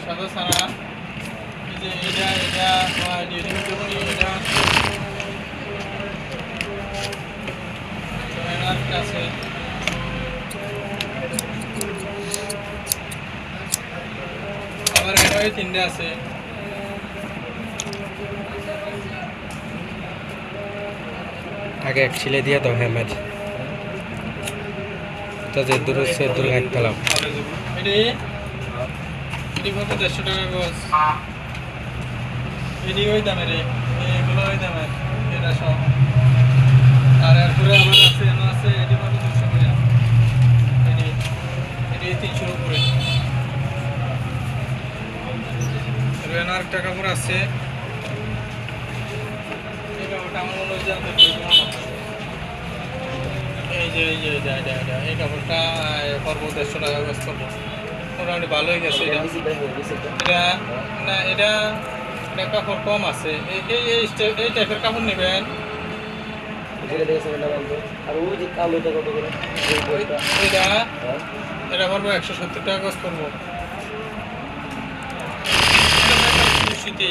সাদা সারা এই যে এটা আছে আবার এটাই তিনটে আছে আগে এক ছিলে দিয়ে দাও হেলমেট তো যে দূর সে দূর এক পেলাম এটি কত 150 টাকা গজ এটি ওই দামের এগুলো ওই দামের এটা সব আর এরপরে আবার আছে এটি কত 200 করে এটি 300 উপরে এর আর টাকা পুরো আছে এটা ওটা আমার মনে হয় জানতে এই কাপড়টা করবো 150 টাকা গজ করবো মোটামুটি ভালোই গেছে এটা কাপড় কম আছে এই টাইপের কাপড় নেবেন এটা করবো 170 টাকা গজ করবো শীতে